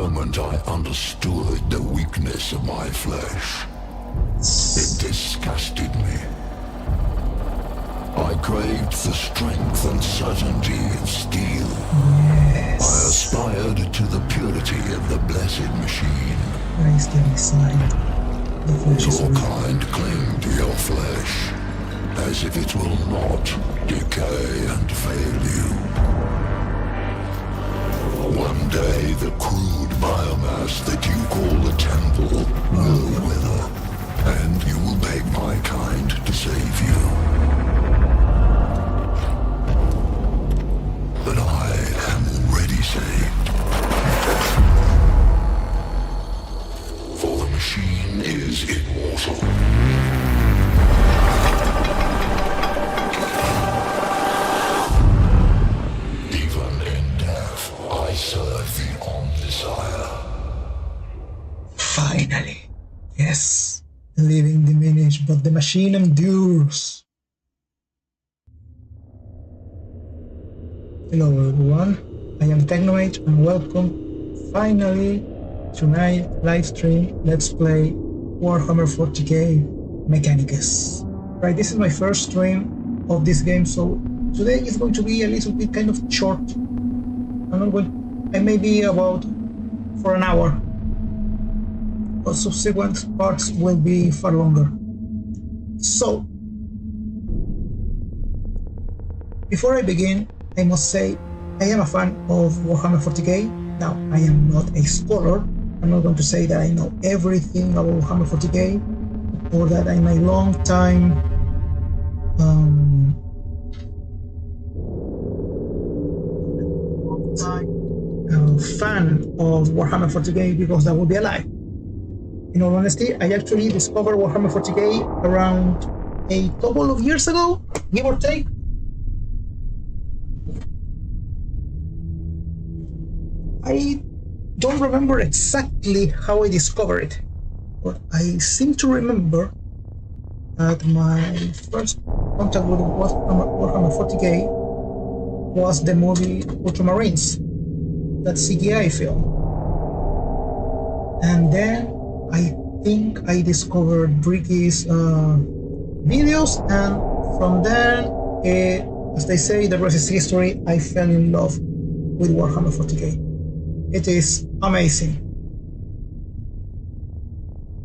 moment I understood the weakness of my flesh. It disgusted me. I craved the strength and certainty of steel. Yes. I aspired to the purity of the blessed machine. Praise the Messiah. The flesh is Your weak. kind cling to your flesh, as if it will not decay and fail you. One day the crude biomass that you call the temple will wither, and you will beg my kind to save you. But I am already saved. For the machine is immortal. Even in death, I serve the Omnissiah. Finally. Yes. The living diminish, but the machine endures. Hello everyone. I am Technomate and welcome finally tonight live stream. Let's play Warhammer 40k Mechanicus. Right, this is my first stream of this game, so today is going to be a little bit kind of short. I may be about for an hour, but subsequent parts will be far longer. So, before I begin, I must say I am a fan of Warhammer 40k. Now, I am not a scholar. I'm not going to say that I know everything about Warhammer 40k or that I'm a long time fan of Warhammer 40k, because that would be a lie. In all honesty, I actually discovered Warhammer 40k around a couple of years ago, give or take. I don't remember exactly how I discovered it, but I seem to remember that my first contact with Warhammer 40k was the movie Ultramarines, that CGI film. And then I think I discovered Bricky's videos, and from there, as they say, the rest is history. I fell in love with Warhammer 40k. It is amazing.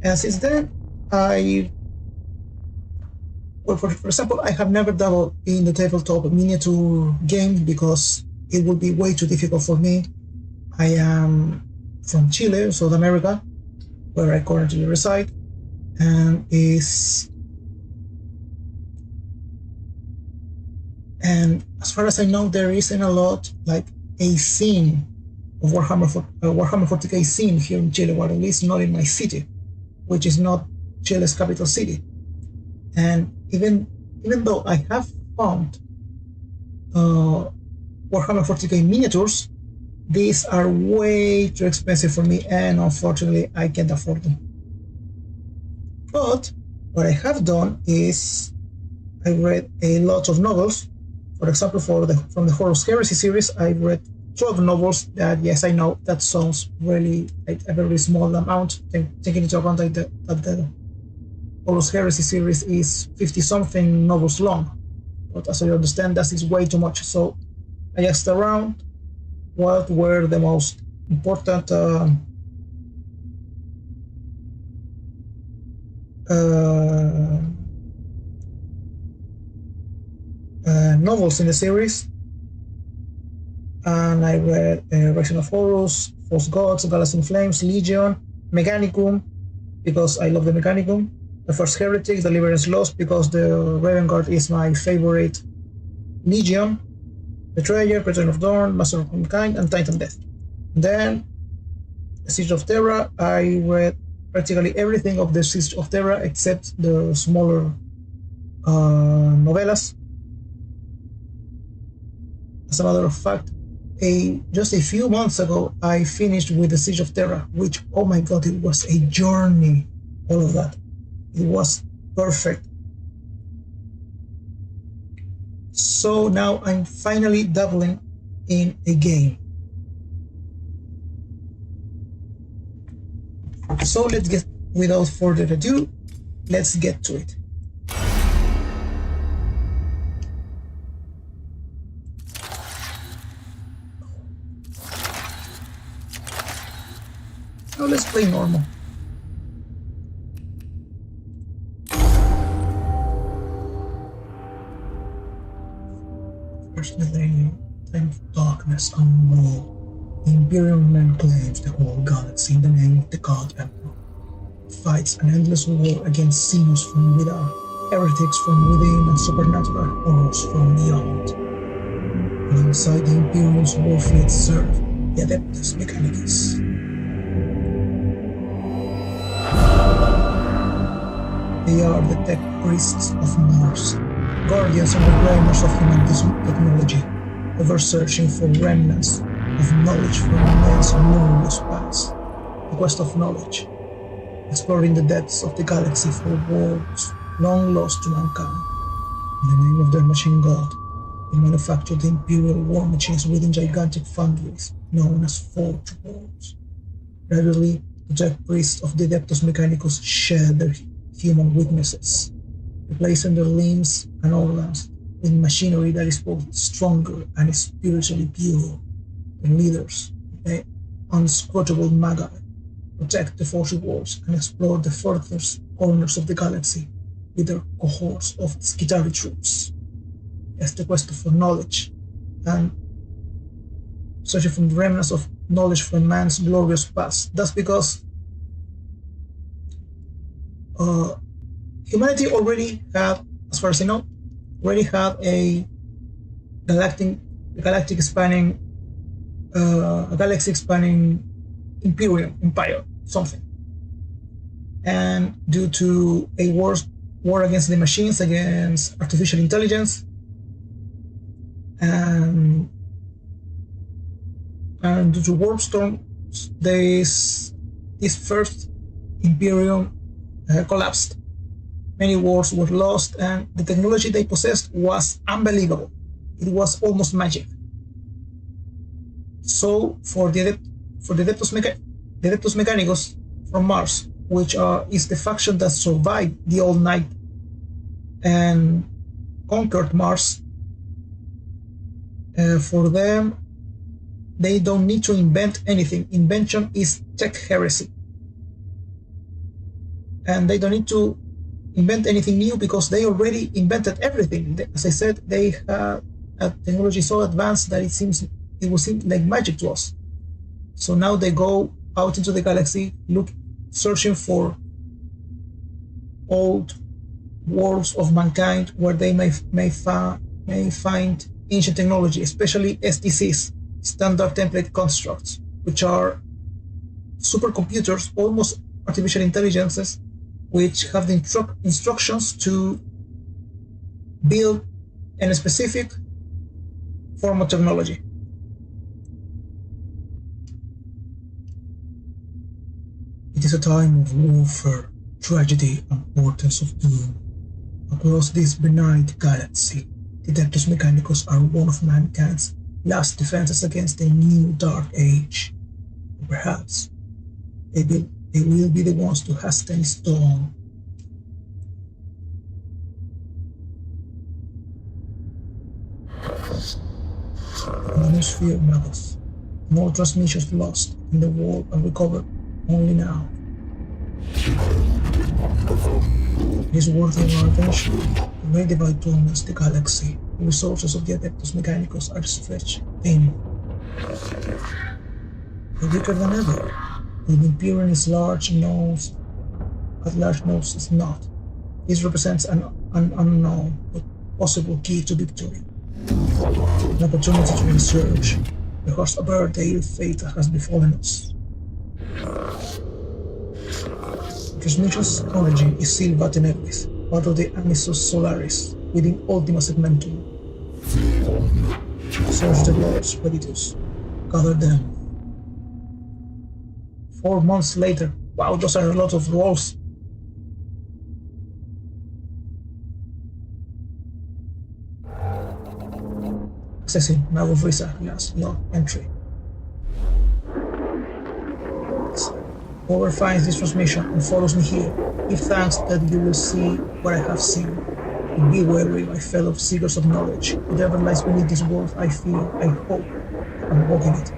And since then, for example, I have never dabbled in the tabletop miniature game because it would be way too difficult for me. I am from Chile, South America, where I currently reside, and as far as I know, there isn't a lot like a scene of Warhammer 40k scene here in Chile, or at least not in my city, which is not Chile's capital city. And even though I have found Warhammer 40k miniatures, these are way too expensive for me, and unfortunately I can't afford them. But what I have done is I read a lot of novels. For example, from the Horus Heresy series, I read 12 novels. That, yes, I know that sounds really like a very small amount, taking into account that the Horus Heresy series is 50-something novels long. But as I understand, that is way too much. So I asked around what were the most important novels in the series, and I read Reign of Horus, False Gods, Galaxy in Flames, Legion, Mechanicum, because I love the Mechanicum, the First Heretic, Deliverance Lost, because the Raven Guard is my favorite Legion, Betrayer, Return of Dawn, Master of Mankind, and Titan Death. Then, the Siege of Terra, I read practically everything of the Siege of Terra except the smaller novellas. As a matter of fact, just a few months ago, I finished with the Siege of Terra, which, oh my god, it was a journey, all of that. It was perfect. So now I'm finally dabbling in a game. So let's get, without further ado, let's get to it. Now let's play normal. First, the time of darkness unknown. The Imperial Man claims the whole galaxy in the name of the God Emperor. Fights an endless war against xenos from without, heretics from within, and supernatural horrors from beyond. Alongside the Imperial's war fleet serve the Adeptus Mechanicus. They are the tech priests of Mars, guardians and reclaimers of human technology, ever searching for remnants of knowledge from man's glorious past. The quest of knowledge, exploring the depths of the galaxy for worlds long lost to mankind. In the name of their machine god, they manufacture the Imperial war machines within gigantic foundries known as Forge Worlds. Gradually, the tech priests of the Adeptus Mechanicus share their human weaknesses, replacing their limbs and organs with machinery that is both stronger and spiritually pure. The leaders, the unscrutable Magi, protect the Forge Worlds and explore the furthest corners of the galaxy with their cohorts of Skitari troops. As the quest for knowledge and searching for the remnants of knowledge from man's glorious past. That's because humanity already had, as far as I know, already had a galaxy spanning empire, something. And due to a war against the machines, against artificial intelligence, and due to warp storms, this first imperium collapsed. Many wars were lost, and the technology they possessed was unbelievable. It was almost magic. So, for the Adeptus Mechanicus from Mars, which is the faction that survived the Old Night and conquered Mars, for them, they don't need to invent anything. Invention is tech heresy. And they don't need to invent anything new because they already invented everything. As I said, they have a technology so advanced that it will seem like magic to us. So now they go out into the galaxy, searching for old worlds of mankind where they may find ancient technology, especially STCs, standard template constructs, which are supercomputers, almost artificial intelligences, which have the instructions to build a specific form of technology. It is a time of warfare, tragedy, and portents of doom. Across this benighted galaxy, the Adeptus Mechanicus are one of mankind's last defenses against a new dark age. Perhaps they will be the ones to hasten its dawn. Atmosphere matters. More transmissions lost in the war and recovered only now. It is worthy of our attention. The way divide torments the galaxy. The resources of the Adeptus Mechanicus are stretched thin. They're weaker than ever. The Imperium is large nose, at large nose is not. This represents an unknown but possible key to victory. An opportunity to research, because avert the ill fate that has befallen us. Transmission's origin is Silva Teneris, part of the Amissus Solaris, within Ultima Segmentum. Search the Lord's Spiritus, gather them. 4 months later. Wow, those are a lot of rolls. Accessing Mago Visa, yes, no entry. Whoever finds this transmission and follows me here, give thanks that you will see what I have seen. And be wary, my fellow seekers of knowledge. Whatever lies beneath this world, I fear, I hope, I'm walking it.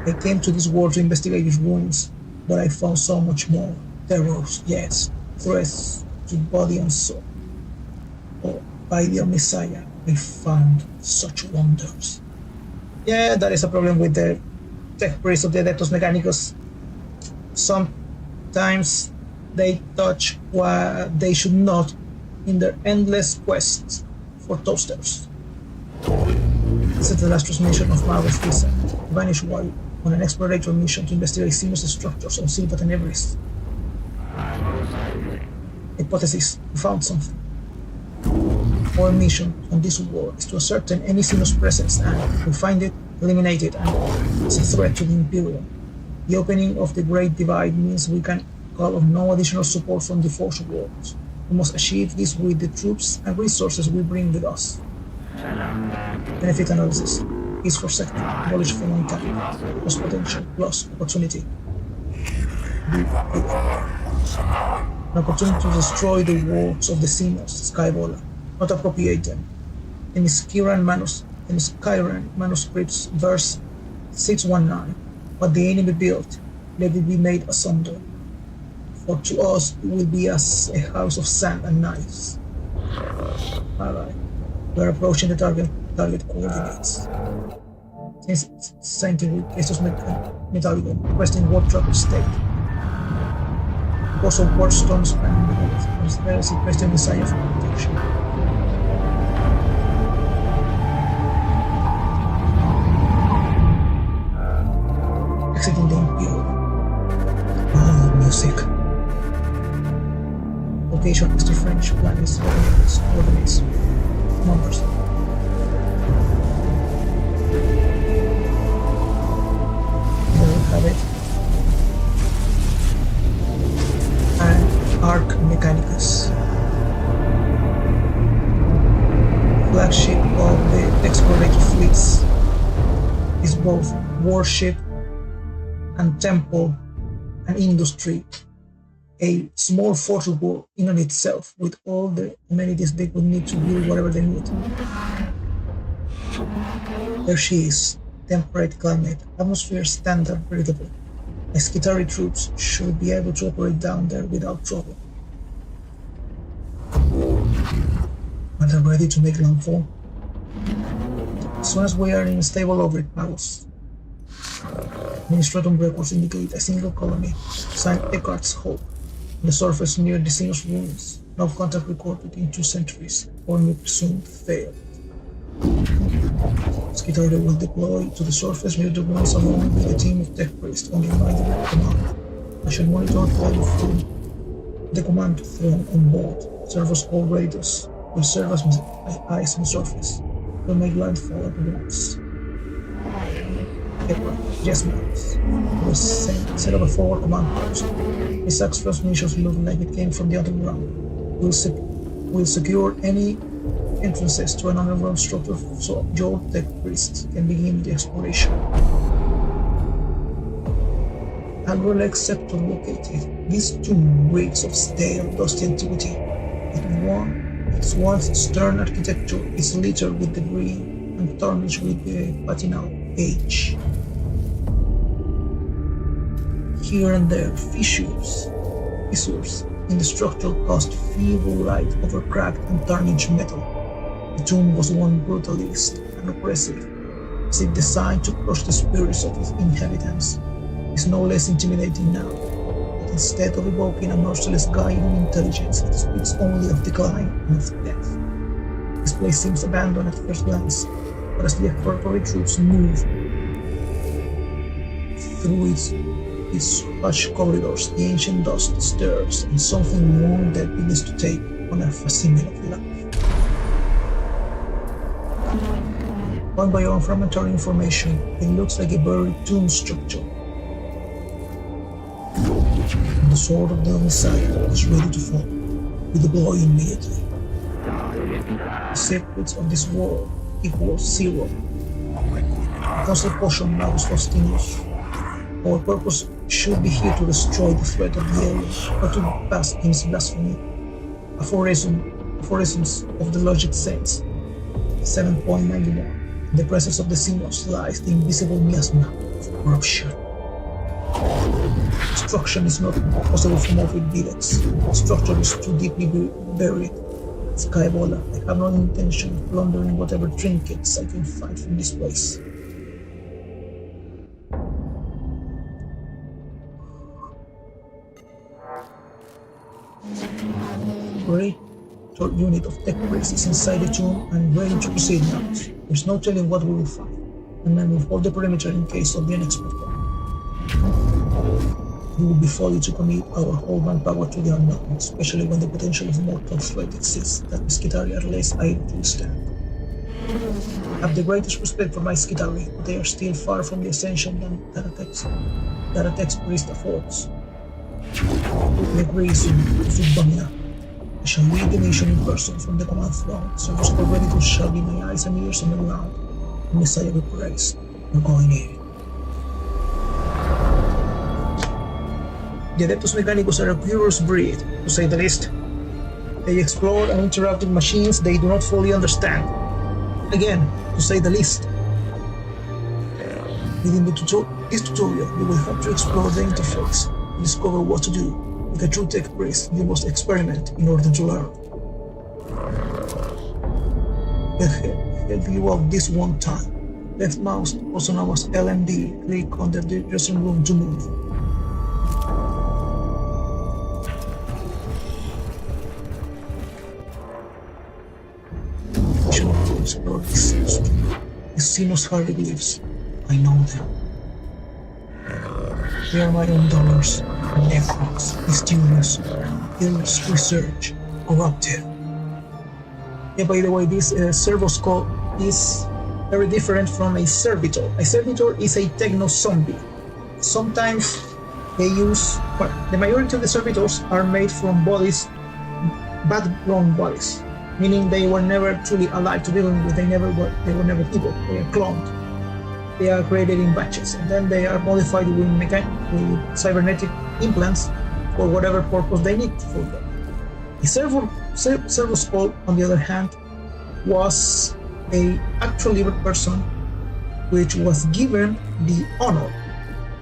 I came to this world to investigate its ruins, but I found so much more. Terrors, yes, threats to body and soul. Oh, by the Omnissiah, I found such wonders. Yeah, that is a problem with the tech priests of the Adeptus Mechanicus. Sometimes they touch what they should not in their endless quests for toasters. This is the last transmission of Marvel's visa, vanished while on an exploratory mission to investigate xenos structures on Silvat and Everest. Hypothesis, we found something. Our mission on this world is to ascertain any xenos presence and, if we find it, eliminate it, and it's a threat to the Imperium. The opening of the Great Divide means we can call on no additional support from the Force worlds. We must achieve this with the troops and resources we bring with us. Benefit analysis. Is for sector, knowledge for long time, plus potential, plus opportunity. An opportunity to destroy the works of the xenos, Skybola, not appropriate them. In Skyran manuscripts, verse 619, what the enemy built, let it be made asunder. For to us it will be as a house of sand and knives. Alright, we are approaching the target coordinates. Since scientific Estos Metalligon, requesting warp travel state. Because of war storms and heresy, requesting Messiah for protection. Exiting the Imperium. Oh, music. Location is the French planets, coordinates, numbers. Have it. And Arc Mechanicus, flagship of the explorator fleets, is both warship and temple and industry, a small fortress world in and itself with all the amenities they would need to build whatever they need. There she is. Temperate climate, atmosphere standard breathable. Skitari troops should be able to operate down there without trouble. Are they ready to make landfall? As soon as we are in stable orbit, Paros. Administratum records indicate a single colony, signed Eckhart's Hope, on the surface near the Xenos ruins. No contact recorded in 2 centuries, or may presumed failed. Skitari will deploy to the surface near the ruins along with a team of tech priests under my direct command. I shall monitor the command throne on board. Servos all radars will serve as my eyes on the surface. Will make landfall at once. Edward, yes, ma'am. Will set up a forward command post. His axe transmissions look like it came from the underground. We'll secure any entrances to an underground structure so your tech priests can begin the exploration. Agrolec Scepter located. These 2 rigs of stale, dusty antiquity. Its once stern architecture is littered with debris and tarnished with the patina of age. Here and there, fissures in the structure cast feeble light over cracked and tarnished metal. The tomb was one brutalist and oppressive, as if designed to crush the spirits of its inhabitants. It is no less intimidating now, but instead of evoking a merciless guiding intelligence, it speaks only of decline and of death. This place seems abandoned at first glance, but as the exploratory troops move through its hushed corridors, the ancient dust stirs, and something warm that begins to take on a facsimile of life. Going by your fragmentary information, it looks like a buried tomb structure. And the sword of the Omnissiah is ready to fall. We deploy immediately. The secrets of this world equals 0. The constant potion now is lost in use. Our purpose should be here to destroy the threat of the alien, or to pass in his blasphemy. Aphorisms of the logic says, 7.91. In the presence of the xenos lies the invisible miasma of corruption. Destruction is not possible from off with bullets. Structure is too deeply buried. Skybola, I have no intention of plundering whatever trinkets I can find from this place. Great unit of tech priests is inside the tomb and ready to proceed now. There's no telling what we will find, and then we'll hold the perimeter in case of the unexpected. We will be folly to commit our whole manpower to the unknown, especially when the potential of mortal threat exists that the Skitari are less able to withstand. I have the greatest respect for my Skitari, but they are still far from the ascension that a text priest affords. The grace of Bamia. I shall lead the nation in person from the command throne, so just already to shall be my eyes and ears on the ground. Omnissiah will praise. We're going in. The Adeptus Mechanicus are a curious breed, to say the least. They explore and interact with machines they do not fully understand. Again, to say the least. Within this tutorial, you will have to explore the interface and discover what to do. Like a true tech priest, you must experiment in order to learn. Help you out this one time. Left mouse, also known as LMD, click on the dressing room to move. Explore these xenos hieroglyphs. I know them. They are my own dollars. Necrons, mysterious, illness, research, corrupted. Yeah, by the way, this servo skull is very different from a servitor. A servitor is a techno zombie. Sometimes they use, well, the majority of the servitors are made from bodies, bad-grown bodies, meaning they were never truly alive to begin with. They were never people. They are cloned. They are created in batches, and then they are modified with cybernetic implants for whatever purpose they need for them. The servo skull, on the other hand, was a actual living person which was given the honor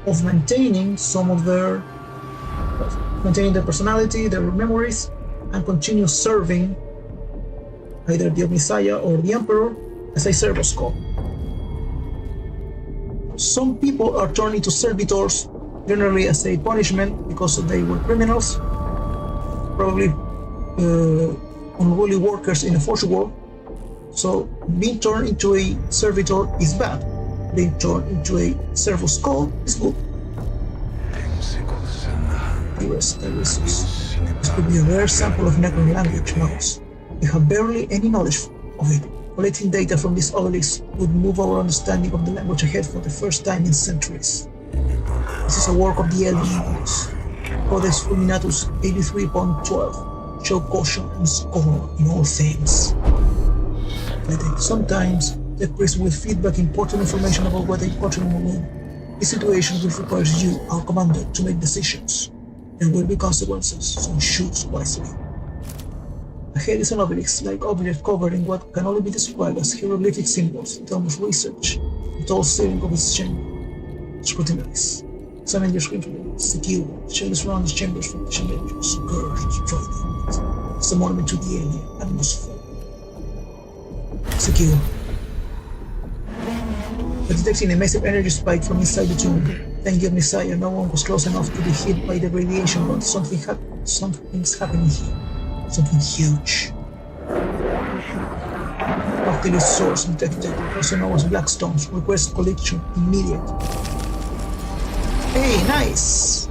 of maintaining their personality, their memories, and continue serving either the Omnissiah or the Emperor as a servo skull. Some people are turned into servitors generally as a punishment because they were criminals, probably unruly workers in a force war. So being turned into a servitor is bad. Being turned into a servo skull is good. This could be a rare sample of Necron language, mouse. We have barely any knowledge of it. Collecting data from this obelisk would move our understanding of the language ahead for the first time in centuries. This is a work of the aliens. Codex Fulminatus 83.12. Show caution and scorn in all things. Sometimes the priest will feed back important information about what a portion will win. This situation will require you, our commander, to make decisions. There will be consequences, so choose wisely. Ahead is an obelisk-like object covered in what can only be described as hieroglyphic symbols. It almost research the tall ceiling of its chamber. Scrutinize. Examine your screen from secure. Shell surround the chambers from the chandeliers. Purge, destroy them. It's a monument to the alien and must fall. Secure. But detecting a massive energy spike from inside the tomb. Thank you, Omnissiah. No one was close enough to be hit by the radiation, but something's happening here. Something huge. Octilus source detected, also known as Blackstones. Request collection immediate. Hey, nice!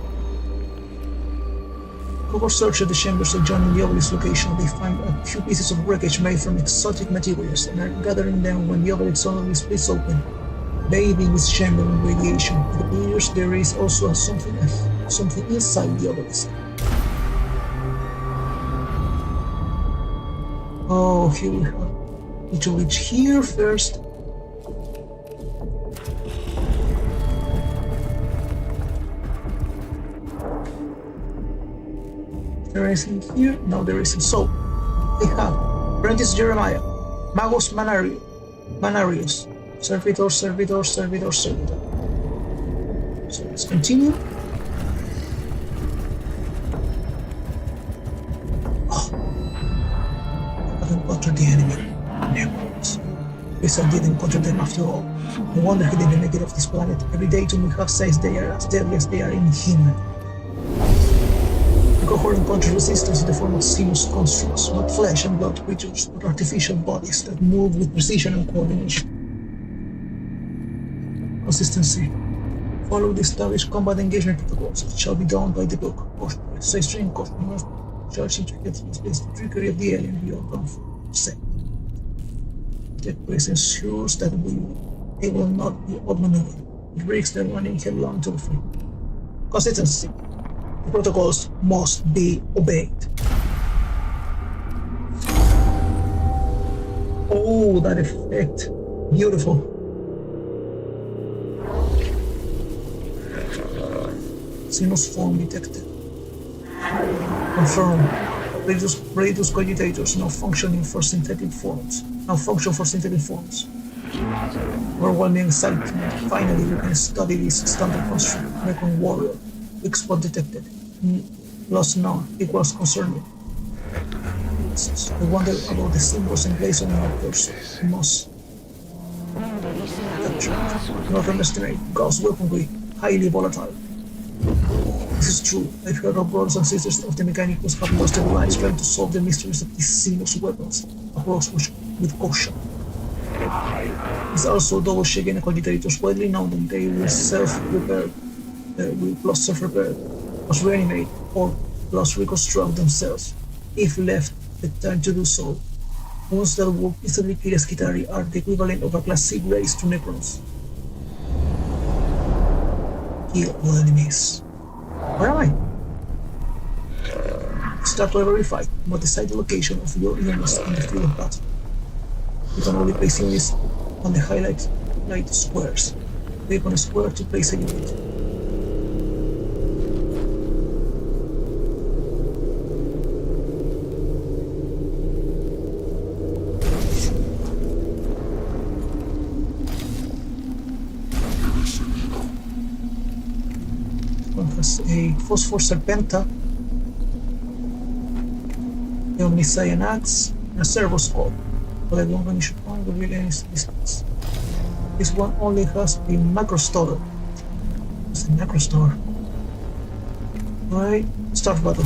Cover search at the chambers adjoining the obelisk location. They find a few pieces of wreckage made from exotic materials and are gathering them when the obelisk suddenly splits open, bathing its chamber in radiation. It appears there is also something inside the obelisk. Oh, here we have to reach here first. There is in here? No, there isn't. So, I have Apprentice Jeremiah, Magus Manarius, Servitor. So let's continue. Oh, I haven't encountered the enemy. Nevertheless, guess I did encounter them after all. I wonder how they didn't make it off this planet. Every day to me have says they are as deadly as they are inhuman. The cohort encounters resistance in the form of xenos constructs, not flesh and blood creatures, but artificial bodies that move with precision and coordination. Consistency. Follow the established combat engagement protocols. It shall be done by the book. Caution. Say string caution. Charge into the trickery of the alien we are gone for. Say. That place ensures that they will not be outmaneuvered. It breaks them running headlong to the front. Consistency. The protocols must be obeyed. Oh, that effect. Beautiful. Xenos form detected. Confirm. Radius cogitators now function for synthetic forms. Overwhelming excitement. Finally, you can study this standard construct. Recon warrior. Weak spot detected. Loss none equals concerning. I wonder about the symbols emblazoned on our torso. We must capture. Not underestimate. Gauss weaponry. Highly volatile. This is true. I've heard of brothers and sisters of the Mechanicus have lost their lives trying to solve the mysteries of these xenos weapons. Approach with caution. It's also double-shaking cogitators widely known that they will self-repair, plus self-repair, plus reanimate, or plus reconstruct themselves, if left the time to do so. Wounds that will easily kill Skitari are the equivalent of a class C race to Necrons. Kill all enemies. Where am I? Start to verify, but decide the location of your units in the field of battle. You can only place units on the highlight squares. Click on a square to place a unit. One has a Phosphor Serpenta, the Omnissiah axe, and a servo scope. But I don't finish on the real distance. This one only has a macro store. It's a macro store. Right, start battle.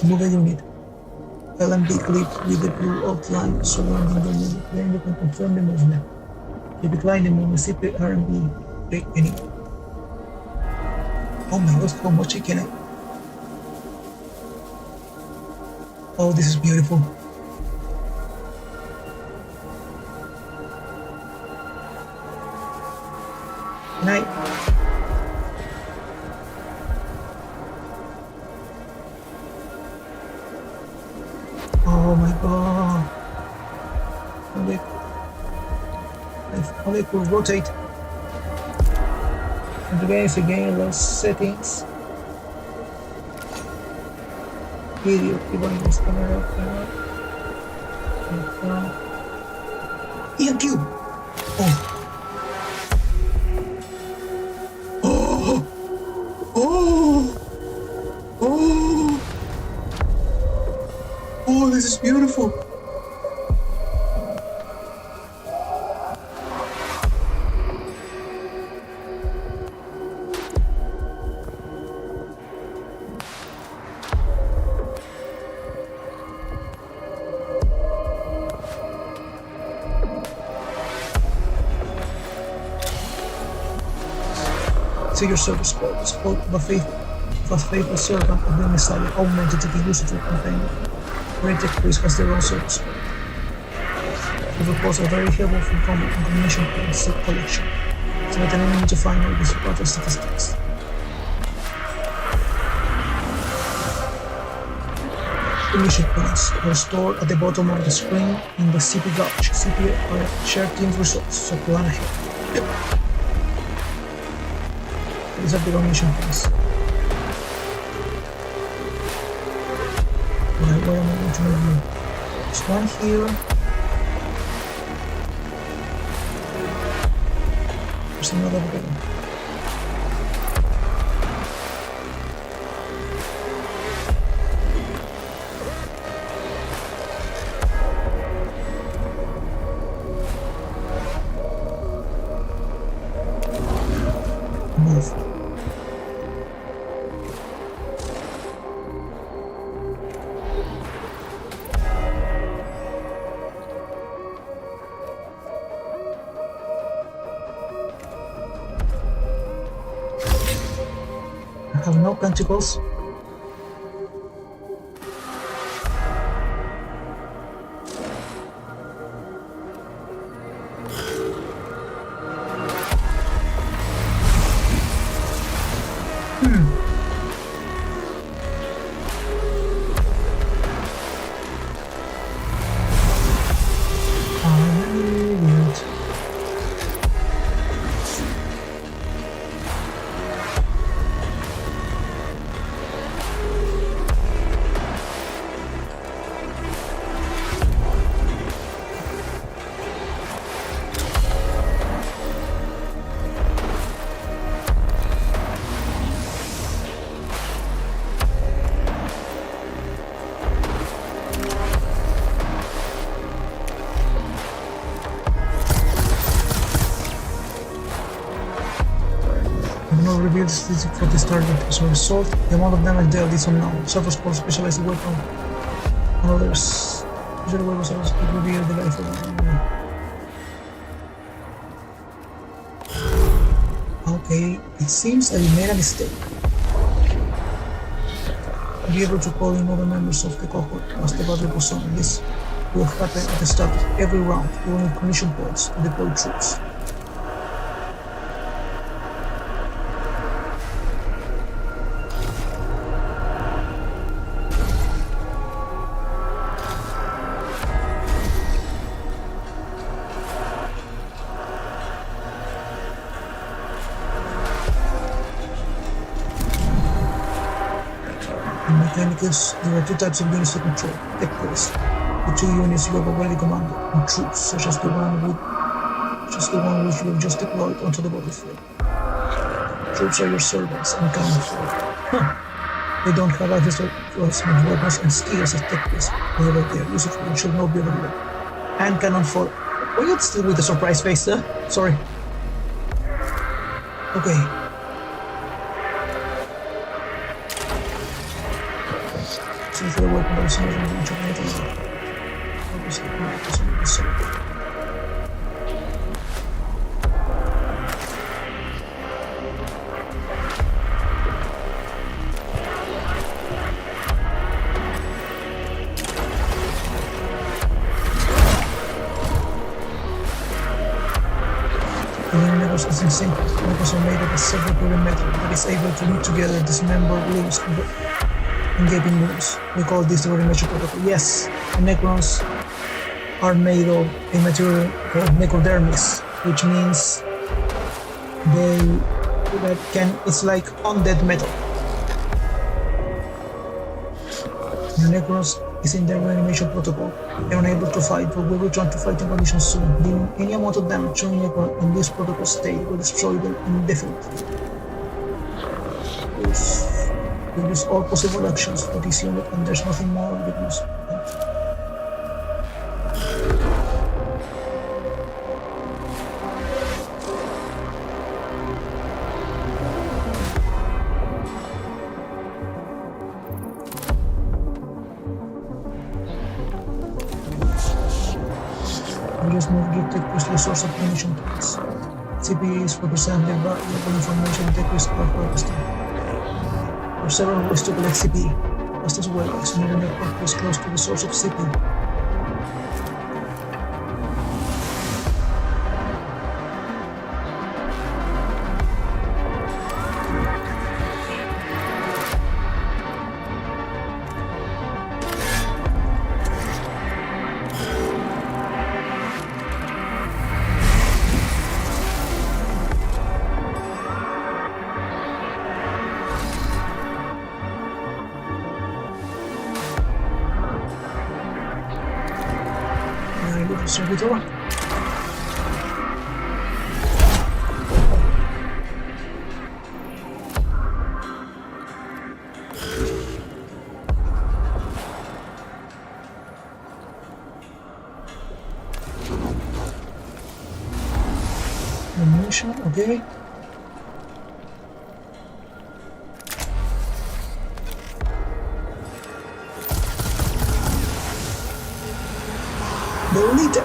Move a unit. LMB click with the blue outline surrounding the unit. Then you can confirm the movement. You decline the movement, simply RMB click anywhere. Oh my god, how much can I? Oh, this is beautiful. Can I? Oh my god. Only could rotate. And again, those settings. Video, keyboard, camera. EQ. Oh. Oh, this is beautiful. See your service code. It's called the faithful servant of the Omnissiah, augmented to the use of your companion. Great Priest has their own service code. The reports are very helpful from combat and combination plan set collection. So that an enemy to find out these battle statistics. The mission points are stored at the bottom of the screen in the CP gauge. CP are shared team results, so plan ahead. These are the mission points. to move you. There's one here. There's another there. Move. I have no pentacles. Weird. No revealed statistic for this target. As a result, the amount of damage dealt is unknown. Surface for specialized weapon and others. Usually weapons are to reveal the life of the enemy. Okay, it seems I made a mistake. To be able to call in other members of the cohort as the battle goes on. This will happen at the start of every round. You will need commission points to deploy troops. In Mechanicus, there are two types of units to control. Equips, the two units you have already commanded, and troops, such as the one which you have just deployed onto the battlefield. Troops are your servants and counted for. They don't have access to as much weapons and skills as Equips, however they are useful and should not be overlooked. And cannon fodder. Were you still with the surprise face there? Sorry. Okay. See for the weapon that is not in range of metal. Obviously, it is on the side. The universe is insane. Weapons are made of a separate metal that is able to knit together dismembered limbs and gaping wounds. We call this the reanimator protocol. Yes, the Necrons are made of a material called necrodermis, which means it's like undead metal. The Necrons is in their reanimation protocol. They are unable to fight, but will return to fighting conditions soon. Dealing any amount of damage to a Necron in this protocol state will destroy them indefinitely. We use all possible actions for this unit, and there's nothing more we can use. We just move gear tech to the source of ammunition points. CPs represent the valuable information tech is harvesting. There are several ways to collect CP, just as well as near the network is close to the source of CP. Servitor. Ammunition, okay. Deleted!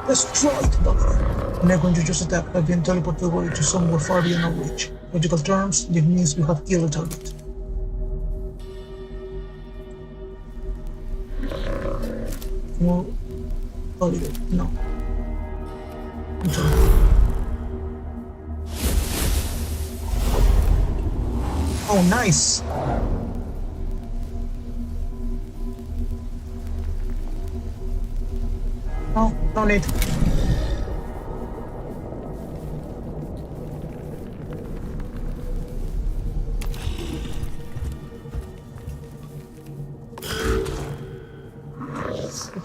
Destroyed, Doctor! I'm not going to just attack. I've been teleported away to somewhere far beyond our reach. Logical terms, this means we have killed a target. More holiday, no. Oh, nice! Oh, no need.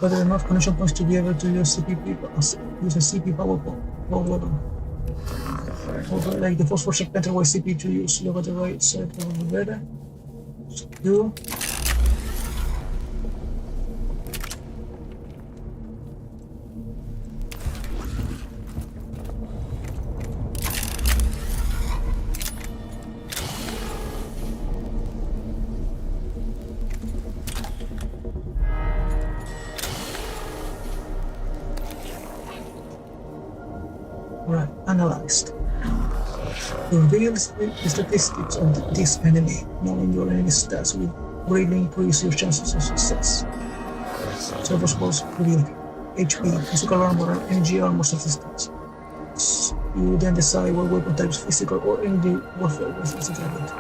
But there are enough connection points to be able to use a CP power weapon. Although, like the phosphor segmented Y CP to use, look at the right side of the radar. Do. Right, analyzed. Reveals the statistics of this enemy. Knowing your enemy's stats will greatly increase your chances of success. Server scores reveal HP, physical armor, and energy armor statistics. You then decide what weapon types, physical or energy warfare weapons target.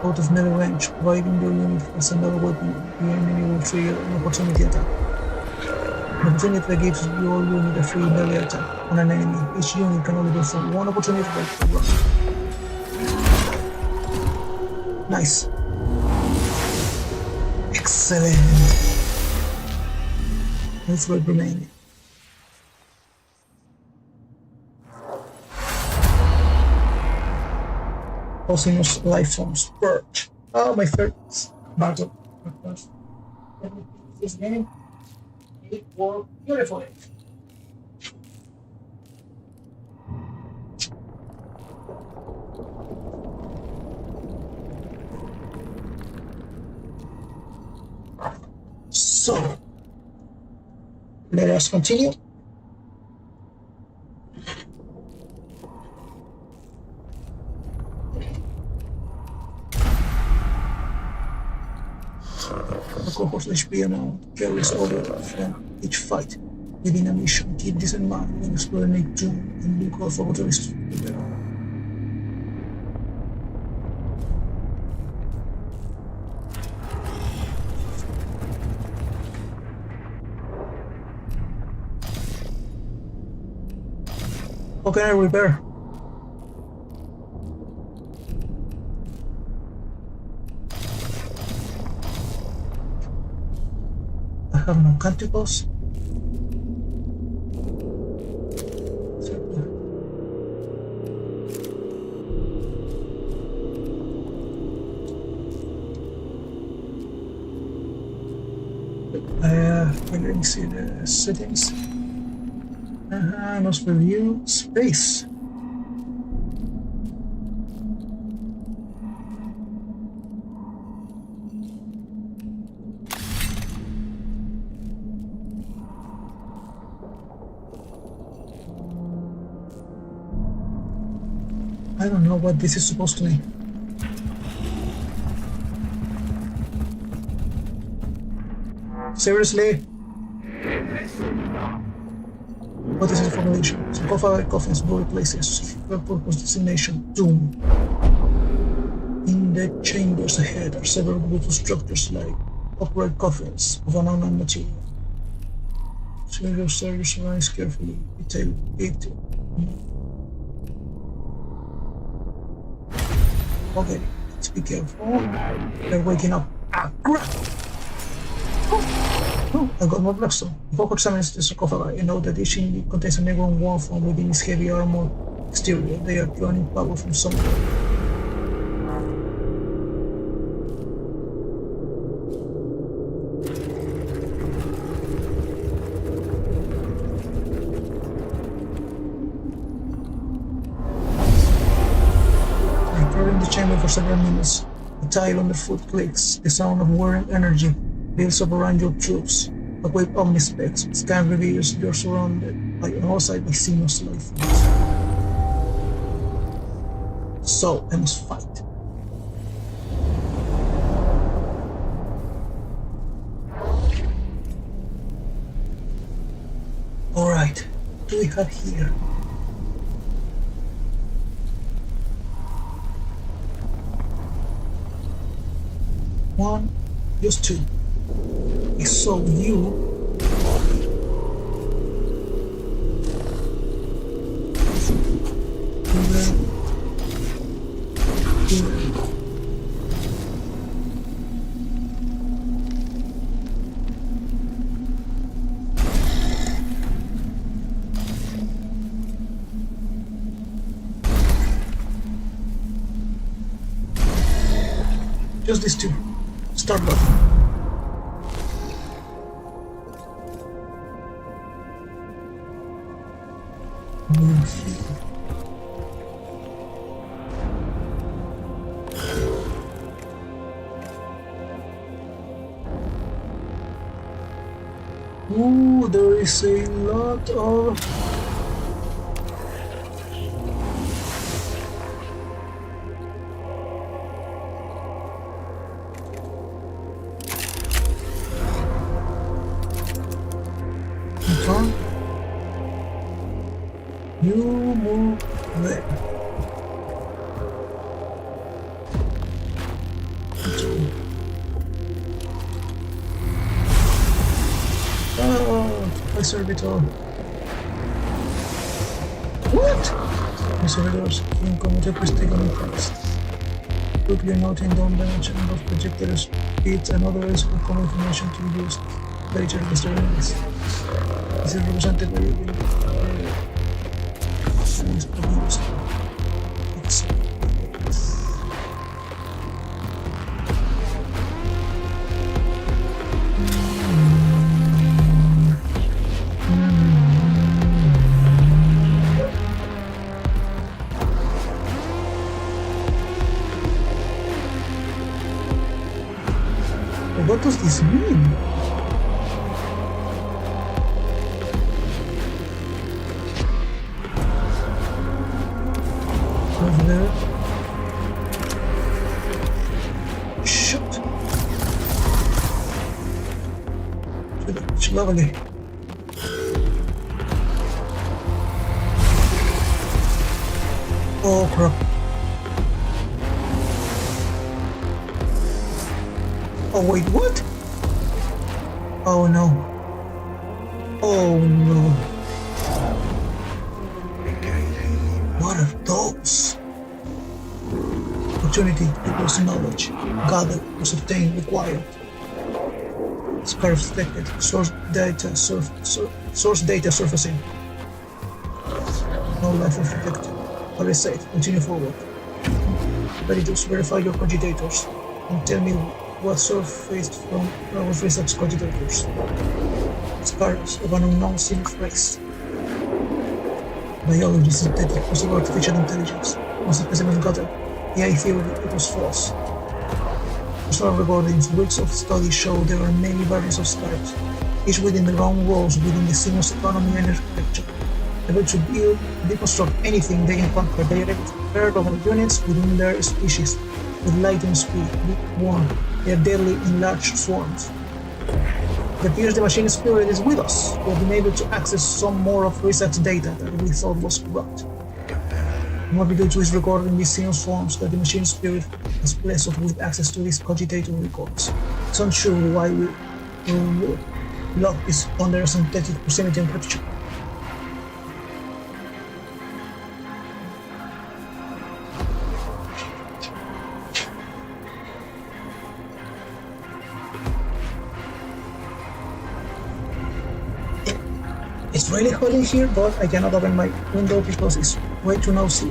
Out of melee range, providing your unit has another weapon, the enemy will trigger an opportunity attack. An opportunity attack gives your unit a free melee attack on an enemy. Each unit can only perform one opportunity attack per round. Nice. Excellent. Let's wait remaining. Xenos life forms purge. Oh, my first battle. This game, it worked beautifully. So, let us continue. Cohort's HP amount carries over from each fight. Within a mission, keep this in mind when exploring a tomb and look out for what there is to do there. How can I repair? I have no canticles. Let me see the settings. Must review space. I don't know what this is supposed to mean. Seriously? What is this formulation? Sarcophagus coffins, buried places, purpose designation, tomb. In the chambers ahead are several brutal structures like operate coffins of an unknown material. Select your surroundings carefully. Detail it. Okay, let's be careful. They're waking up. Ah, crap! Oh, I got more blackstone. If I examine the sarcophagi, I know that each indeed contains an underground wall from within its heavy armor exterior. They are drawing power from somewhere. For several minutes. The tile underfoot clicks. The sound of whirring energy builds up around your troops. A wave omnispecs. Scan reveals you're surrounded by on all sides by xenos life forms. So I must fight. Alright, what do we have here? One, just two. I saw you. Just these two. Start button. Ooh, there is a lot of you move there. Oh, my servitor. What? My servitors can come with a mistake on the price. Quickly noting down damage and of projectile speeds and other ways of common information to be used later in the story. This is represented by what does this mean? Over there. Shit. It's lovely. Oh crap. Oh wait, what? Oh no. Oh no. What are those? Opportunity equals knowledge. Gather, ascertain, required. Scarf detected. Source data surfacing. No life is detected. Are safe. Continue forward. Veritus, verify your cogitators and tell me what surfaced from our research cogitators. Scars of an unknown xenos race. Biology, synthetic, possible artificial intelligence. Once the specimen gathered, the AI theory it was false. Personal recordings, weeks of studies show there are many variants of scars, each within the ground walls within the xenos economy and architecture, able to build, deconstruct anything they encounter. They direct herd of units within their species with lightning speed, one. They are deadly in large swarms. It appears the machine spirit is with us. We have been able to access some more of research data that we thought was corrupt. And what we do is record in these xenos forms that the machine spirit has blessed us with access to these cogitator records. it's unsure why we lock is under synthetic proximity encryption. It's really hot in here, but I cannot open my window because it's way too noisy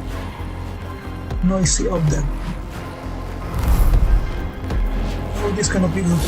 up there. Oh, this cannot be good.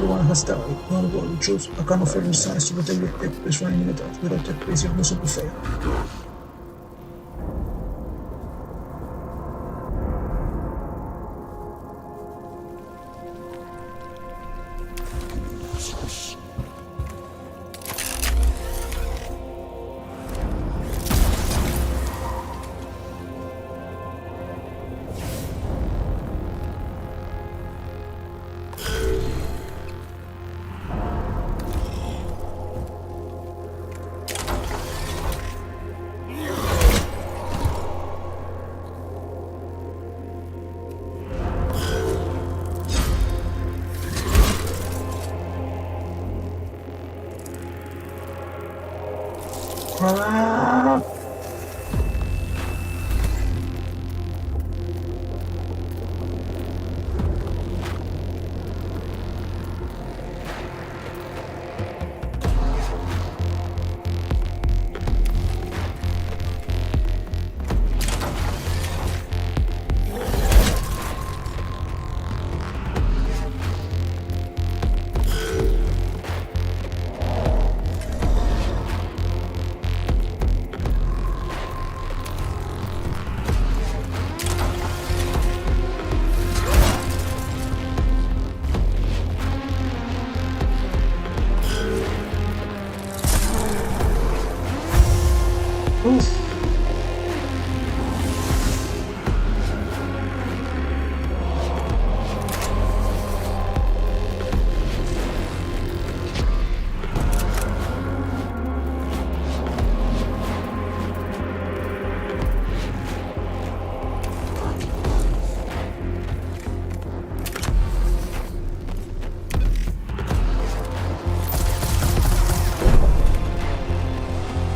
One has died. One of the troops are cannot further signs to protect the tech place running in it without tech place if no super fail.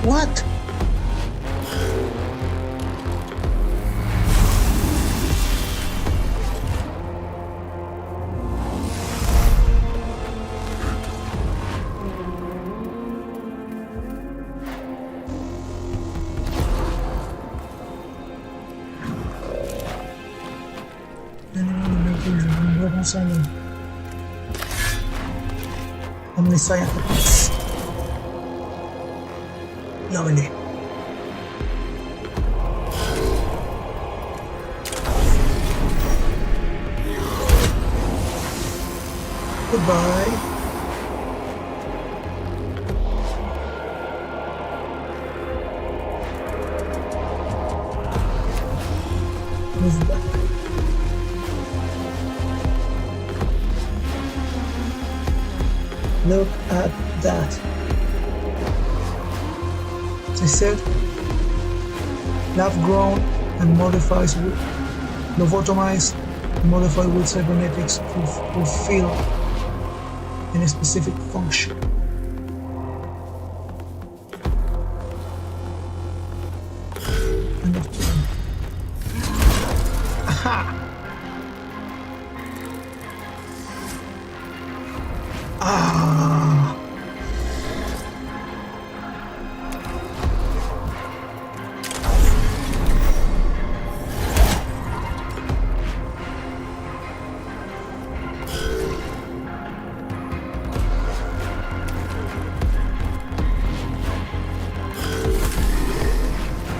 What? Omnissiah techniques. Lovely. Goodbye. Move back. Look at that. As I said, lab grown and modifies with lobotomized and modified with cybernetics to fulfill any specific function. End of turn. Aha! Ah!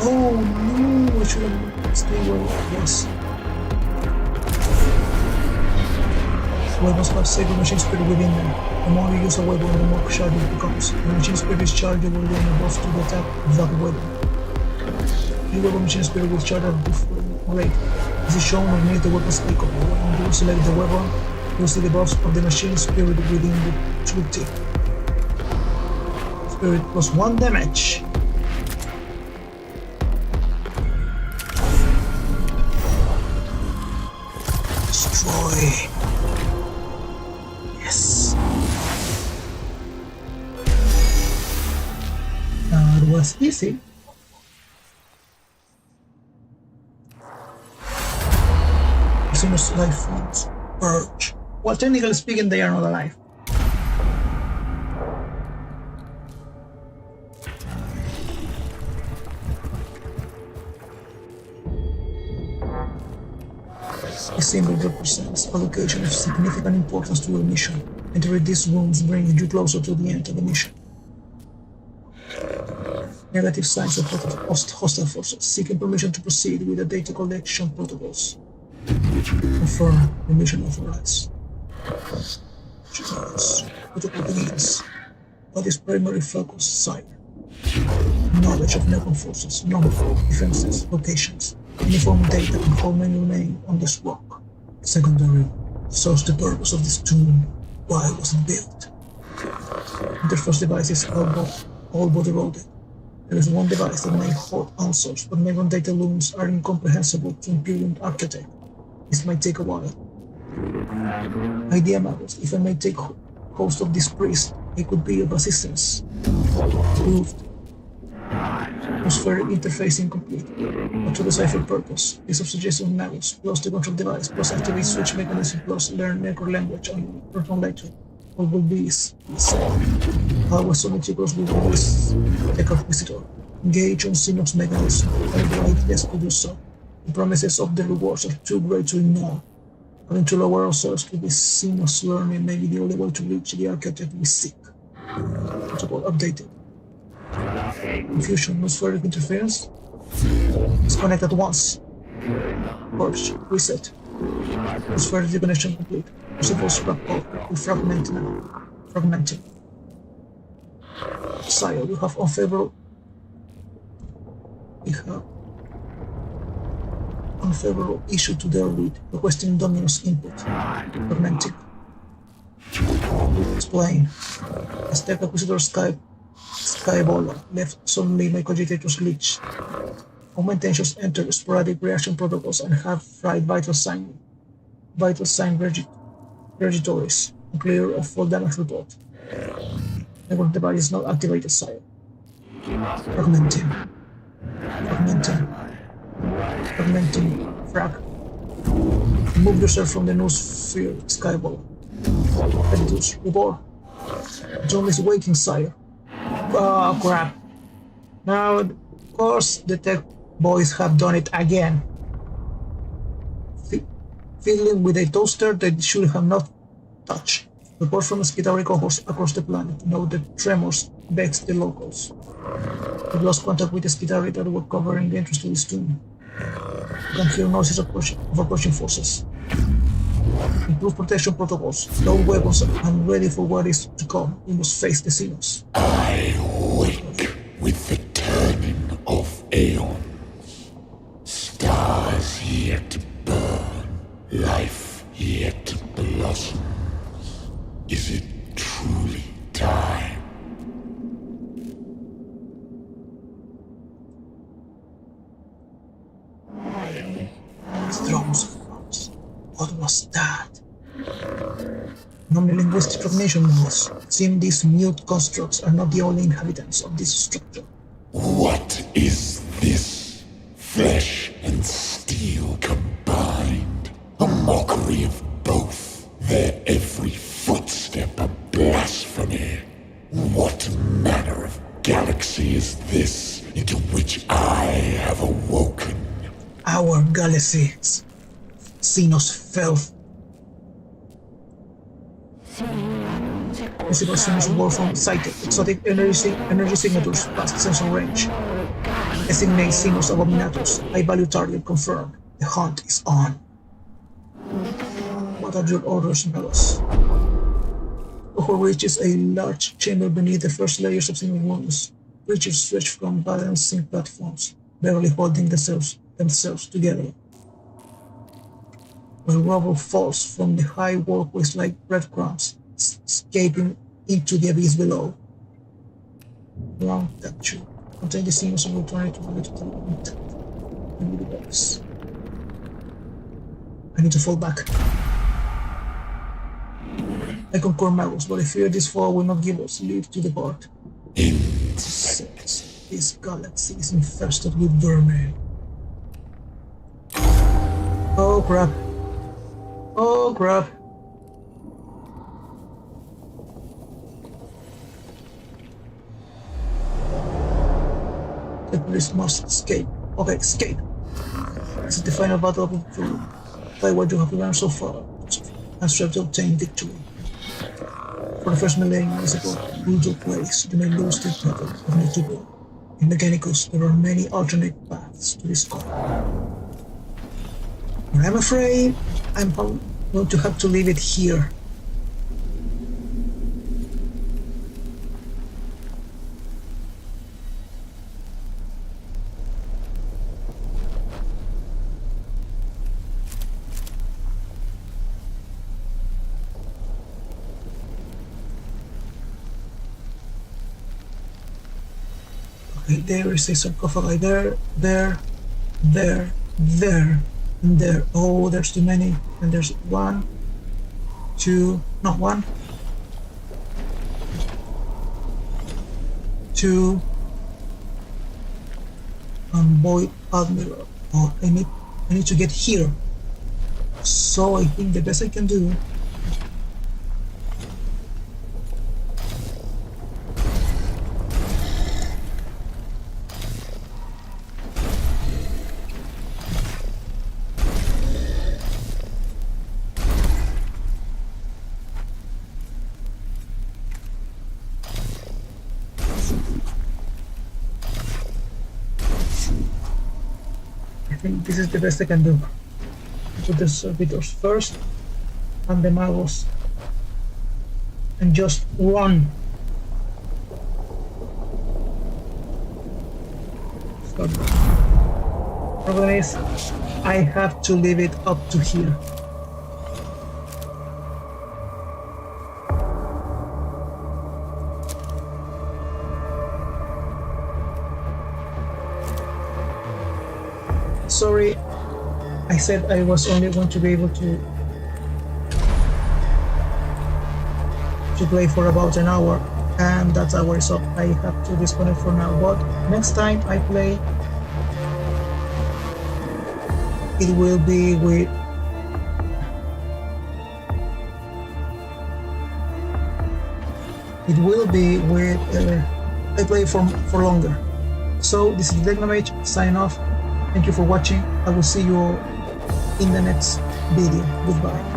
Oh no, I should have stayed where I was. Weapons have sacred machine spirit within them. The more you use a weapon, the more charged it becomes. When machine spirit is charged, you will gain a buff to the attack of that weapon. Your weapon machine spirit will charge at different rate. This is shown underneath the weapon's icon. When you select the weapon, you will see the buffs of the machine spirit within the tooltip. Spirit plus 1 damage. Destroy. Yes. That was easy. Xenos life forms. Purge. Well, technically speaking, they are not alive. This symbol represents a location of significant importance to your mission. Entering these rooms brings you closer to the end of the mission. Negative signs of hostile forces, seeking permission to proceed with the data collection protocols. Confirm the mission authorized. Protocol begins. What is primary focus? Sire. Knowledge of network forces, number, defenses, locations, uniform data, and how many remain on this rock. Secondary. Source the purpose of this tomb. Why was it built? Interface device is all but eroded. There is one device that may hold answers, but Megon data looms are incomprehensible to Imperial architect. This might take a while. Idea matters. If I may take host of this priest, it could be of assistance. Proved. Atmospheric interface incomplete. But to decipher purpose. List of suggested matters, plus the control device, plus activate switch mechanism, plus learn necro language and proton later. What will be is how was so meticulous with this tech of visitor. Engage on Xenos mechanism, and the ideas to do so. The promises of the rewards are too great to ignore. Having to lower ourselves to this Xenos learning may be the only way to reach the architect we seek. Protocol updated. Confusion, atmospheric interference. Disconnect at once. Purge, reset. Atmospheric deconnection complete. Principles fragment now. Fragmenting. Sire, we have unfavorable issue to deal with, requesting Dominus input. Fragmenting. Explain. As Tech Acquisitor Skybola left suddenly my cogitators glitch. Augmentations enter sporadic reaction protocols and have fried vital sign regitories. Clear of full damage report. Network device is not activated, sire. Fragmenting. Frag. Remove yourself from the noosphere, Skyball. Editus, report. John is waiting, sire. Oh, crap. Now, of course, the tech boys have done it again. Fiddling with a toaster they should have not touched. Reports from Skitari cohorts across the planet note that tremors vexed the locals. We've lost contact with the Skitari that were covering the entrance to this tomb. You can hear noises of approaching forces. Improve protection protocols, load weapons, and ready for what is to come. We must face the xenos. I wake with the turning of aeons. Stars yet to burn, life yet to blossom. Is it truly time? Thrones of Rose. What was that? Non-linguistic recognition models. It seems these mute constructs are not the only inhabitants of this structure. What is this? Flesh and steel combined. A mockery of both. Their every footstep a blasphemy. What manner of galaxy is this into which I have awoken? Our galaxy. Xenos filth. Visible Xenos Warhammer sighted. Exotic energy signatures past sensor range. Designate Xenos Abominatus. High value target confirmed. The hunt is on. What are your orders, Melos? Who reaches a large chamber beneath the first layers of xenos wounds. Creatures stretch from balancing platforms, barely holding themselves together. When rubble falls from the high walkways like breadcrumbs, escaping into the abyss below. Ground capture. Contain the xenos and return it to the intact. I need to fall back. I concur, Magus, but I fear this fall will not give us leave to depart. Insects. This galaxy is infested with vermin. Oh crap. Oh crap. The police must escape. Okay, escape. This is the final battle of the crew. By what you have learned so far, and strive to obtain victory. For the first millennium is a brutal place, you may lose the battle of Youtube. In Mechanicus, there are many alternate paths to discover. But I'm afraid I'm going to have to leave it here. Okay, there is a sarcophagi there, and there. Oh, there's too many. And there's 1, 2, not 1, 2, and Void Admiral. Oh, I need to get here. So I think the best I can do this is the best I can do. Put the servitors first and the magos and just run. So, problem is I have to leave it up to here. Sorry, I said I was only going to be able to play for about an hour, and that hour is up. I have to disconnect for now, but next time I play, it will be with I play for longer. So this is Technomage, sign off. Thank you for watching. I will see you in the next video. Goodbye.